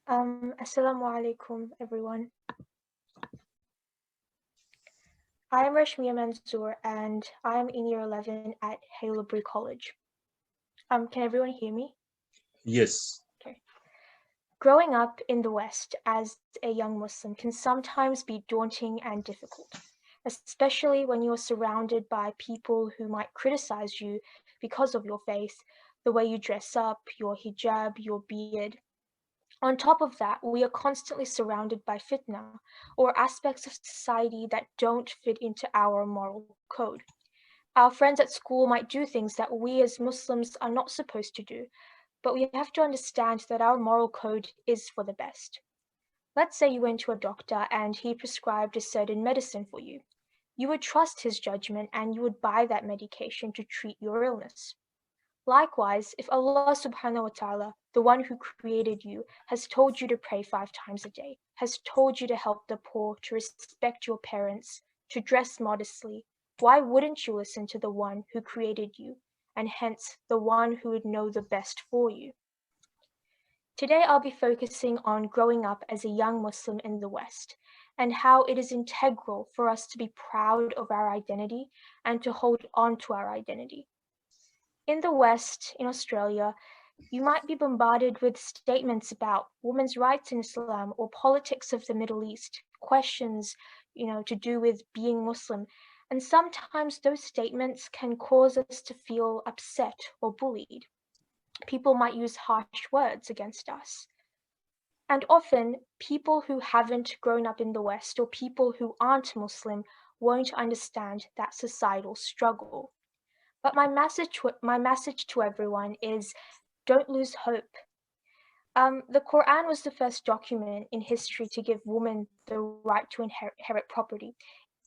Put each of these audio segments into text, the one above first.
Assalamu alaikum, everyone. I'm Rashmia Mansoor, and I'm in year 11 at Haileybury College. Can everyone hear me? Yes, Okay. Growing up in the West as a young Muslim can sometimes be daunting and difficult, especially when you're surrounded by people who might criticize you because of your faith, the way you dress up, your hijab, your beard. On top of that, we are constantly surrounded by fitna, or aspects of society that don't fit into our moral code. Our friends at school might do things that we as Muslims are not supposed to do, but we have to understand that our moral code is for the best. Let's say you went to a doctor and he prescribed a certain medicine for you. You would trust his judgment and you would buy that medication to treat your illness. Likewise, if Allah subhanahu wa ta'ala, the one who created you, has told you to pray 5 times a day, has told you to help the poor, to respect your parents, to dress modestly, why wouldn't you listen to the one who created you, and hence the one who would know the best for you? Today I'll be focusing on growing up as a young Muslim in the West and how it is integral for us to be proud of our identity and to hold on to our identity. In the West, in Australia, you might be bombarded with statements about women's rights in Islam or politics of the Middle East, questions, to do with being Muslim. And sometimes those statements can cause us to feel upset or bullied. People might use harsh words against us. And often, people who haven't grown up in the West or people who aren't Muslim won't understand that societal struggle. But my message to everyone is don't lose hope. The Quran was the first document in history to give women the right to inherit property.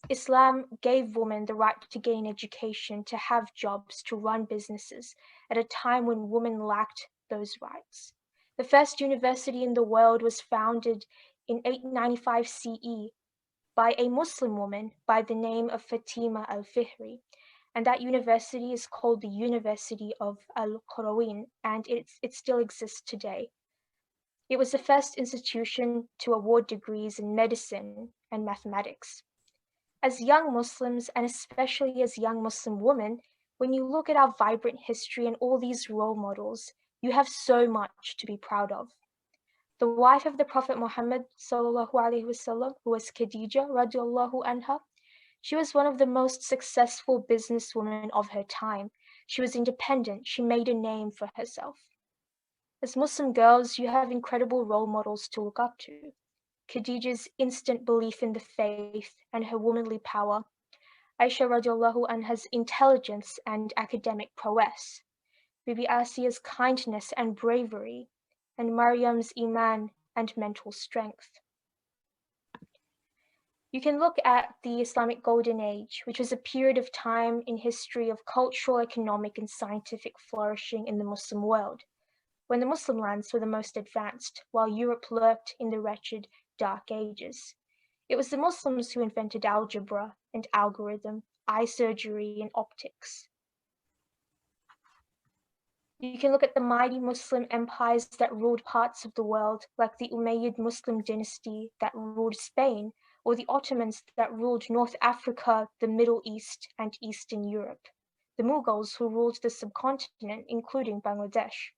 Islam gave women the right to gain education, to have jobs, to run businesses at a time when women lacked those rights. The first university in the world was founded in 895 CE by a Muslim woman by the name of Fatima al-Fihri, and that university is called the University of Al-Qarawin, and it still exists today. It was the first institution to award degrees in medicine and mathematics. As young Muslims, and especially as young Muslim women, when you look at our vibrant history and all these role models, you have so much to be proud of. The wife of the Prophet Muhammad sallallahu alaihi wasallam, who was Khadija radiallahu anha, she was one of the most successful businesswomen of her time. She was independent. She made a name for herself. As Muslim girls, you have incredible role models to look up to. Khadija's instant belief in the faith and her womanly power, Aisha radiallahu anha's intelligence and academic prowess, Bibi Asia's kindness and bravery, and Maryam's iman and mental strength. You can look at the Islamic Golden Age, which was a period of time in history of cultural, economic, and scientific flourishing in the Muslim world, when the Muslim lands were the most advanced, while Europe lurked in the wretched Dark Ages. It was the Muslims who invented algebra and algorithm, eye surgery, and optics. You can look at the mighty Muslim empires that ruled parts of the world, like the Umayyad Muslim dynasty that ruled Spain, or the Ottomans that ruled North Africa, the Middle East, and Eastern Europe, the Mughals who ruled the subcontinent, including Bangladesh,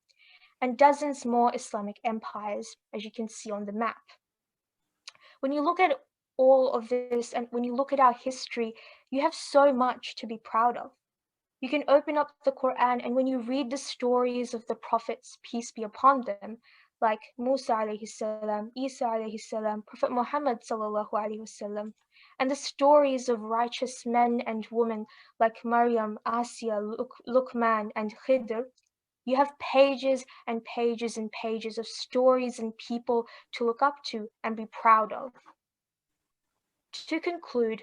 and dozens more Islamic empires, as you can see on the map. When you look at all of this and when you look at our history, you have so much to be proud of. You can open up the Quran, and when you read the stories of the prophets, peace be upon them, like Musa alayhi salam, Isa alayhi salam, Prophet Muhammad sallallahu alayhi wasallam, and the stories of righteous men and women like Maryam, Asiya, Luqman, and Khidr, you have pages and pages and pages of stories and people to look up to and be proud of. To conclude,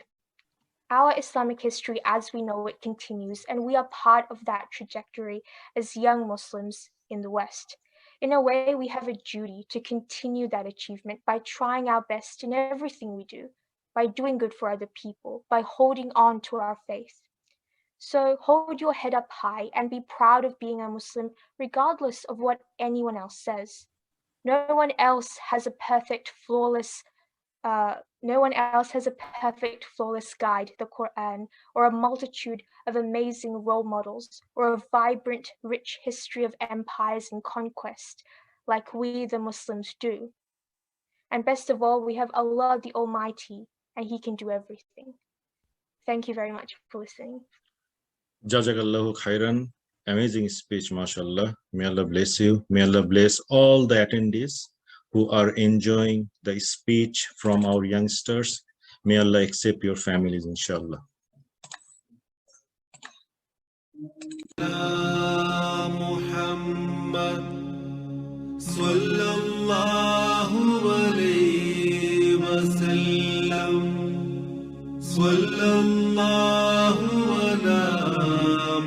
our Islamic history as we know it continues, and we are part of that trajectory as young Muslims in the West. In a way, we have a duty to continue that achievement by trying our best in everything we do, by doing good for other people, by holding on to our faith. So hold your head up high and be proud of being a Muslim, regardless of what anyone else says. No one else has a perfect, flawless guide, the Quran, or a multitude of amazing role models, or a vibrant, rich history of empires and conquest, like we the Muslims do. And best of all, we have Allah the Almighty, and He can do everything. Thank you very much for listening. Jazakallahu khairan. Amazing speech, mashallah. May Allah bless you. May Allah bless all the attendees who are enjoying the speech from our youngsters. May Allah accept your families, inshallah. Muhammad sallallahu alayhi wa sallam, sallallahu ala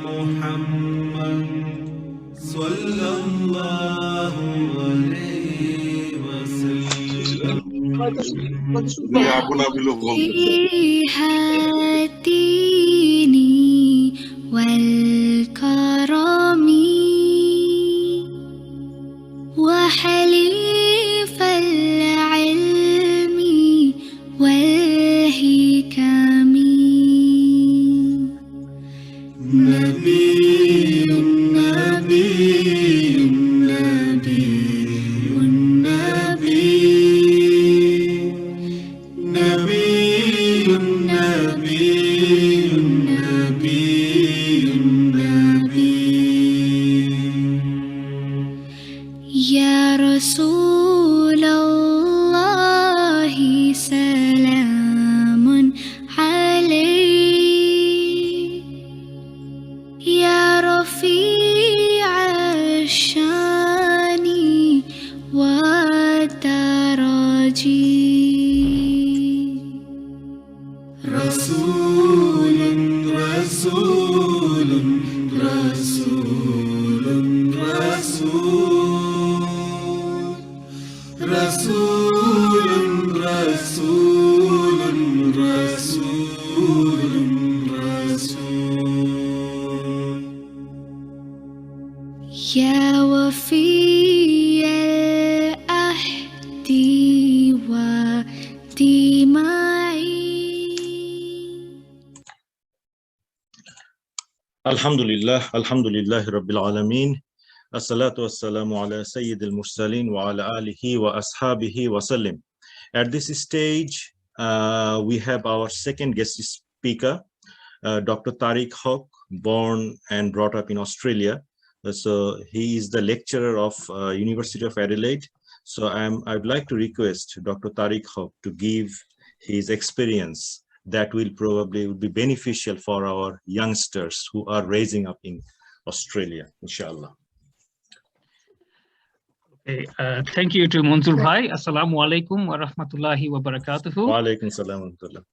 Muhammad sallallahu alayhi wa sallam. والكرم وحليف العلم والحكم نبي نبي نبي نبي نبي نبي يا رسول الله سلام عليك يا رفيع الشان والدرج رسول رسول رسول رسول رسول رسول رسول رسول يا وفي العهد والدماء Alhamdulillah Rabbil Alameen. As-salatu was-salamu ala Sayyidil Mursaleen wa ala alihi wa ashabihi wa sallim. At this stage, we have our second guest speaker, Dr. Tariq Haq, born and brought up in Australia. So he is the lecturer of University of Adelaide. So I'd like to request Dr. Tariq Haq to give his experience that will probably be beneficial for our youngsters who are raising up in Australia, inshallah. Okay, thank you to Munzur Bhai. Assalamu alaikum wa rahmatullahi wa barakatuhu. Wa alaikum salam wa rahmatullah.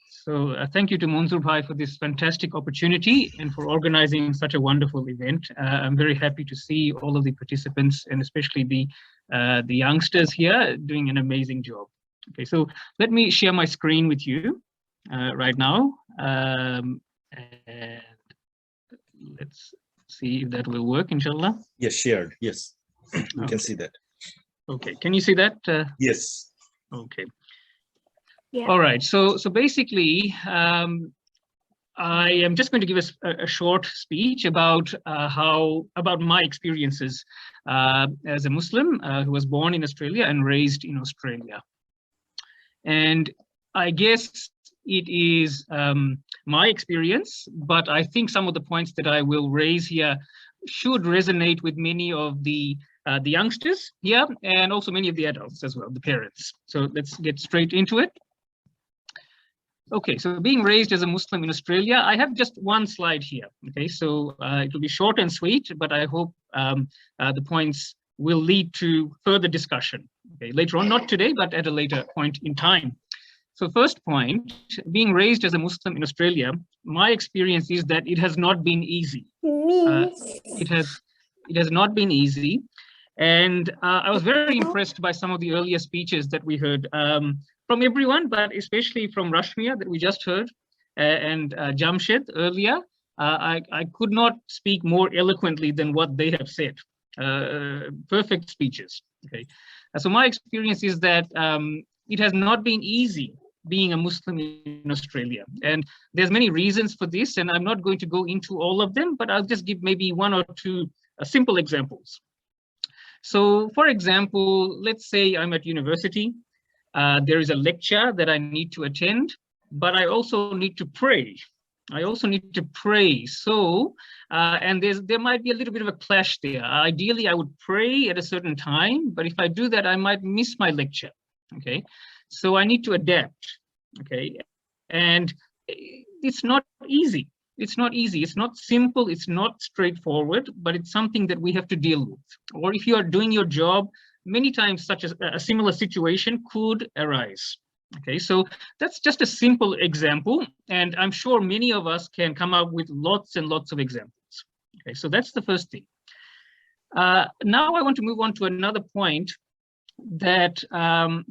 So thank you to Munzur Bhai for this fantastic opportunity and for organizing such a wonderful event. I'm very happy to see all of the participants and especially the youngsters here doing an amazing job. Okay, so let me share my screen with you right now. And let's see if that will work, inshallah. Yes, shared. Yes, we can see that. Okay, can you see that? Yes. Okay. Yeah. All right. So basically, I am just going to give us a short speech about my experiences as a Muslim who was born in Australia and raised in Australia. And I guess it is my experience, but I think some of the points that I will raise here should resonate with many of the youngsters here and also many of the adults as well, the parents. So let's get straight into it. Okay, so being raised as a Muslim in Australia, I have just one slide here. Okay, so it will be short and sweet, but I hope the points will lead to further discussion. Okay, later on, not today, but at a later point in time. So first point, being raised as a Muslim in Australia, my experience is that it has not been easy. It has not been easy. And I was very impressed by some of the earlier speeches that we heard from everyone, but especially from Rashmia that we just heard and Jamshed earlier. I could not speak more eloquently than what they have said. perfect speeches. Okay, so my experience is that it has not been easy being a Muslim in Australia, and there's many reasons for this, and I'm not going to go into all of them, but I'll just give maybe one or two simple examples. So, for example, let's say I'm at university. There is a lecture that I need to attend, but I also need to pray. I also need to pray. So, and there might be a little bit of a clash there. Ideally, I would pray at a certain time, but if I do that, I might miss my lecture. Okay, so I need to adapt. Okay, and it's not easy. It's not easy. It's not simple. It's not straightforward, but it's something that we have to deal with. Or if you are doing your job, many times such a similar situation could arise. Okay, so that's just a simple example, and I'm sure many of us can come up with lots and lots of examples. Okay, so that's the first thing. Now I want to move on to another point that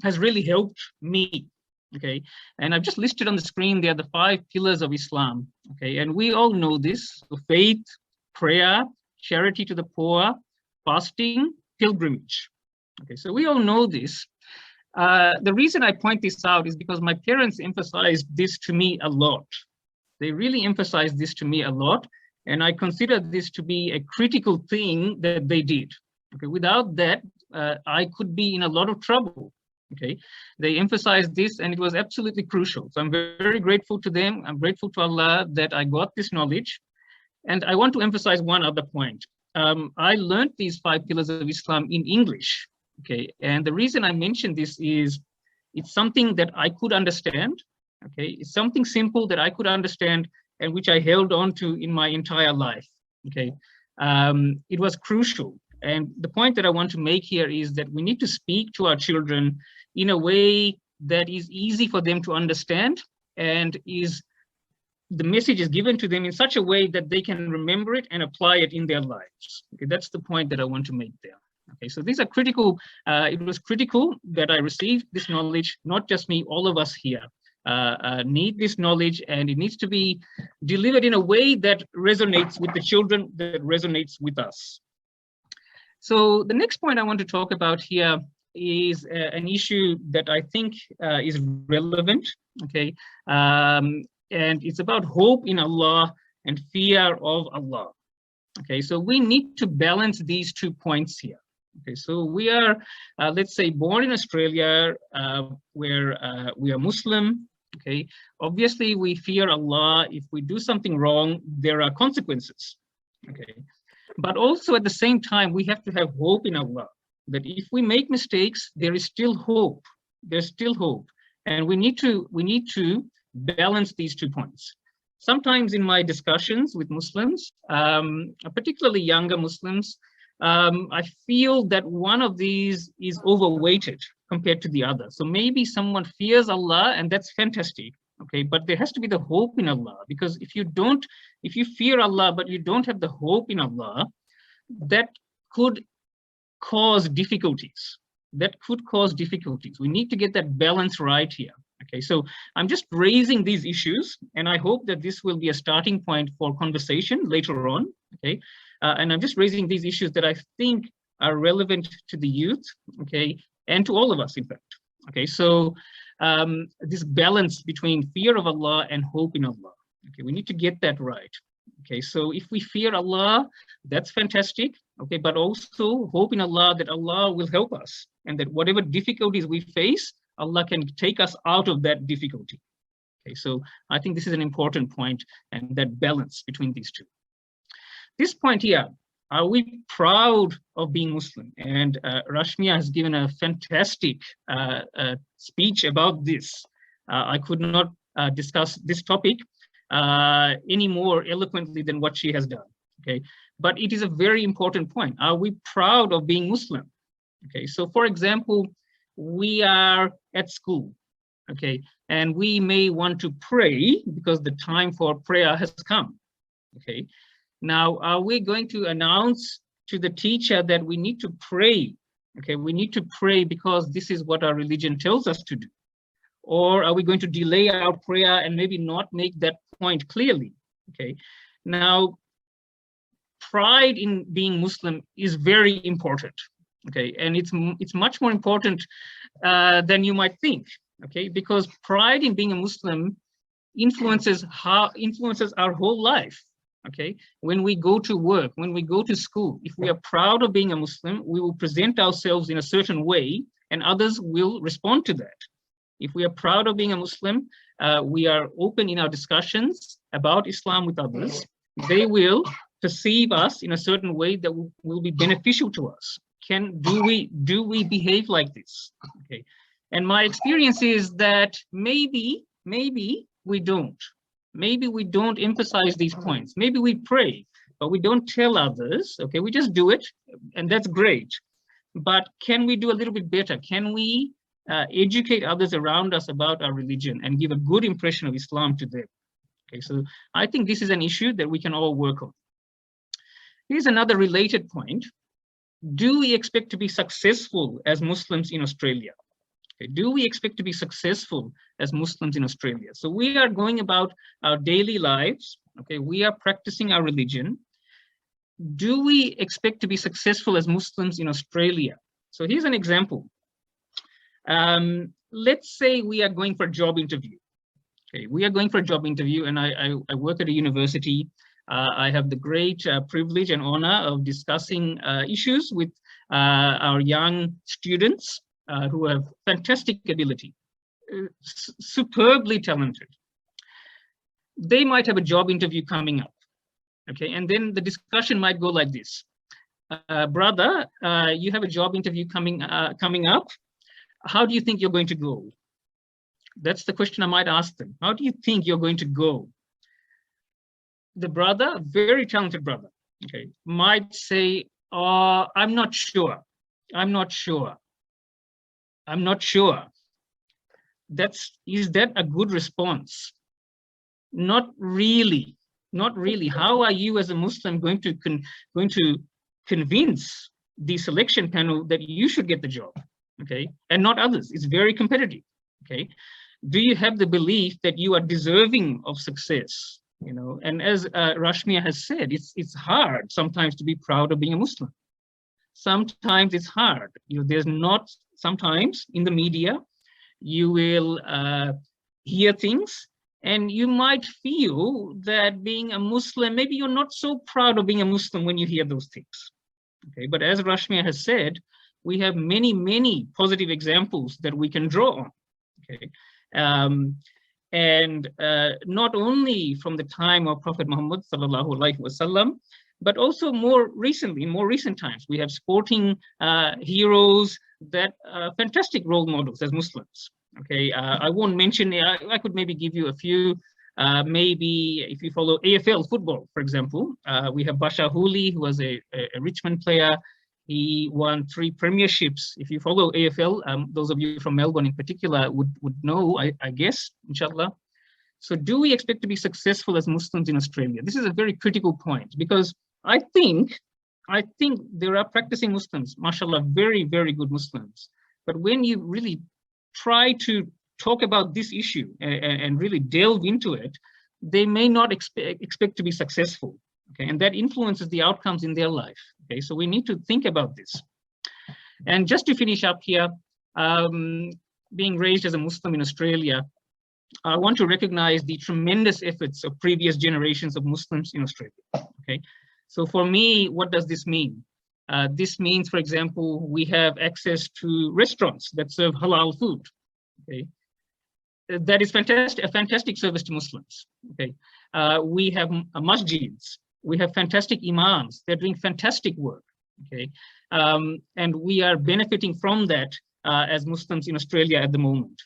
has really helped me. Okay, and I've just listed on the screen there the 5 pillars of Islam. Okay, and we all know this: so faith, prayer, charity to the poor, fasting, pilgrimage. Okay, so we all know this. The reason I point this out is because my parents emphasized this to me a lot. They really emphasized this to me a lot, and I consider this to be a critical thing that they did. Okay, without that, I could be in a lot of trouble. Okay, they emphasized this, and it was absolutely crucial. So I'm very grateful to them. I'm grateful to Allah that I got this knowledge. And I want to emphasize one other point. I learned these 5 pillars of Islam in English. Okay, and the reason I mention this is it's something that I could understand. Okay, it's something simple that I could understand and which I held on to in my entire life. Okay, it was crucial. And the point that I want to make here is that we need to speak to our children in a way that is easy for them to understand, and the message is given to them in such a way that they can remember it and apply it in their lives. Okay, that's the point that I want to make there. Okay, so these are critical. It was critical that I received this knowledge, not just me, all of us here need this knowledge, and it needs to be delivered in a way that resonates with the children, that resonates with us. So the next point I want to talk about here is an issue that I think is relevant, okay? And it's about hope in Allah and fear of Allah. Okay, so we need to balance these 2 points here. Okay, so we are, let's say, born in Australia, where we are Muslim. Okay, obviously we fear Allah. If we do something wrong, there are consequences. Okay, but also at the same time, we have to have hope in Allah, that if we make mistakes, there is still hope. There's still hope, and we need to balance these 2 points. Sometimes in my discussions with Muslims, particularly younger Muslims, I feel that one of these is overweighted compared to the other. So maybe someone fears Allah, and that's fantastic. Okay, but there has to be the hope in Allah, because if you fear Allah, but you don't have the hope in Allah, that could cause difficulties. We need to get that balance right here. Okay, so I'm just raising these issues, and I hope that this will be a starting point for conversation later on. Okay, and I'm just raising these issues that I think are relevant to the youth, okay, and to all of us, in fact. Okay, so this balance between fear of Allah and hope in Allah. Okay, we need to get that right. Okay, so if we fear Allah, that's fantastic. Okay, but also hope in Allah that Allah will help us, and that whatever difficulties we face, Allah can take us out of that difficulty. Okay, so I think this is an important point, and that balance between these 2. This point here, are we proud of being Muslim? And Rashmia has given a fantastic speech about this. I could not discuss this topic any more eloquently than what she has done. Okay, but it is a very important point. Are we proud of being Muslim? Okay, so for example, we are at school, okay, and we may want to pray because the time for prayer has come. Okay, now are we going to announce to the teacher that we need to pray? Okay, we need to pray because this is what our religion tells us to do. Or are we going to delay our prayer and maybe not make that point clearly? Okay, now pride in being Muslim is very important. Okay, and it's much more important than you might think. Okay, because pride in being a Muslim influences our whole life. Okay, when we go to work, when we go to school, if we are proud of being a Muslim, we will present ourselves in a certain way, and others will respond to that. If we are proud of being a Muslim, we are open in our discussions about Islam with others. They will perceive us in a certain way that will be beneficial to us. Do we behave like this? Okay, and my experience is that maybe we don't. Maybe we don't emphasize these points. Maybe we pray, but we don't tell others. Okay, we just do it, and that's great. But can we do a little bit better? Can we educate others around us about our religion and give a good impression of Islam to them? Okay, so I think this is an issue that we can all work on. Here's another related point. Do we expect to be successful as Muslims in Australia? Okay, do we expect to be successful as Muslims in Australia? So we are going about our daily lives. Okay, we are practicing our religion. Do we expect to be successful as Muslims in Australia? So here's an example. Let's say we are going for a job interview. Okay, we are going for a job interview, and I work at a university. I have the great privilege and honor of discussing issues with our young students who have fantastic ability, superbly talented. They might have a job interview coming up, okay? And then the discussion might go like this. Brother, you have a job interview coming up. How do you think you're going to go? That's the question I might ask them. How do you think you're going to go? The brother, very talented brother, okay, might say, I'm not sure. I'm not sure. I'm not sure. Is that a good response? Not really. Not really. How are you as a Muslim going to convince the selection panel that you should get the job? Okay, and not others? It's very competitive. Okay, do you have the belief that you are deserving of success? You know, and as Rashmia has said, it's hard sometimes to be proud of being a Muslim. Sometimes it's hard. You know, there's not, sometimes in the media, you will hear things and you might feel that being a Muslim, maybe you're not so proud of being a Muslim when you hear those things. Okay, but as Rashmia has said, we have many positive examples that we can draw on. Okay. And not only from the time of Prophet Muhammad sallallahu alaihi wasallam, but also more recently, in more recent times, we have sporting heroes that are fantastic role models as Muslims. Okay, I won't mention, I could maybe give you a few, maybe if you follow AFL football, for example, we have Bashar Hooli, who was a Richmond player. He won 3 premierships. If you follow AFL, those of you from Melbourne in particular would know, I guess, inshallah. So do we expect to be successful as Muslims in Australia? This is a very critical point, because I think there are practicing Muslims, mashallah, very good Muslims. But when you really try to talk about this issue and really delve into it, they may not expect to be successful. Okay, and that influences the outcomes in their life. Okay, so we need to think about this. And just to finish up here, being raised as a Muslim in Australia, I want to recognize the tremendous efforts of previous generations of Muslims in Australia. Okay, so for me, what does this mean? This means, for example, we have access to restaurants that serve halal food. Okay, that is fantastic, a fantastic service to Muslims. Okay, we have masjids. We have fantastic imams. They're doing fantastic work. Okay, and we are benefiting from that as Muslims in Australia at the moment.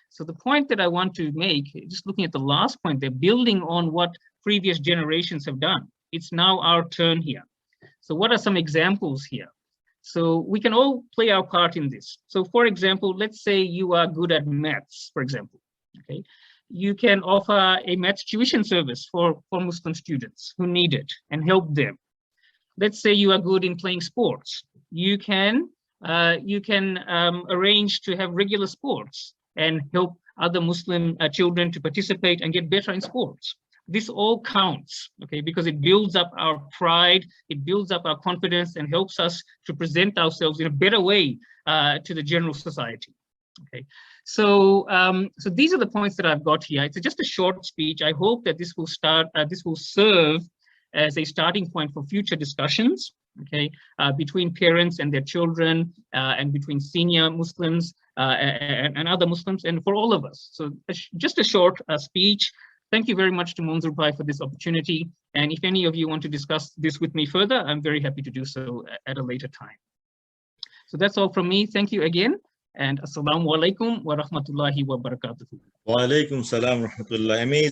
So the point that I want to make, just looking at the last point, they're building on what previous generations have done. It's now our turn here. So what are some examples here? So we can all play our part in this. So for example, let's say you are good at maths, for example. Okay, you can offer a maths tuition service for Muslim students who need it and help them. Let's say you are good in playing sports. You can arrange to have regular sports and help other Muslim children to participate and get better in sports. this all counts, okay, because it builds up our pride, it builds up our confidence, and helps us to present ourselves in a better way to the general society. Okay, so so these are the points that I've got here. It's just a short speech. I hope that this will serve as a starting point for future discussions, okay, between parents and their children, and between senior Muslims and other Muslims, and for all of us. So just a short speech. Thank you very much to Monzur Bhai for this opportunity. And if any of you want to discuss this with me further, I'm very happy to do so at a later time. So that's all from me. Thank you again. And assalamu alaikum wa rahmatullahi wa barakatuh. Wa alaikum salam wa rahmatullah. Amazing.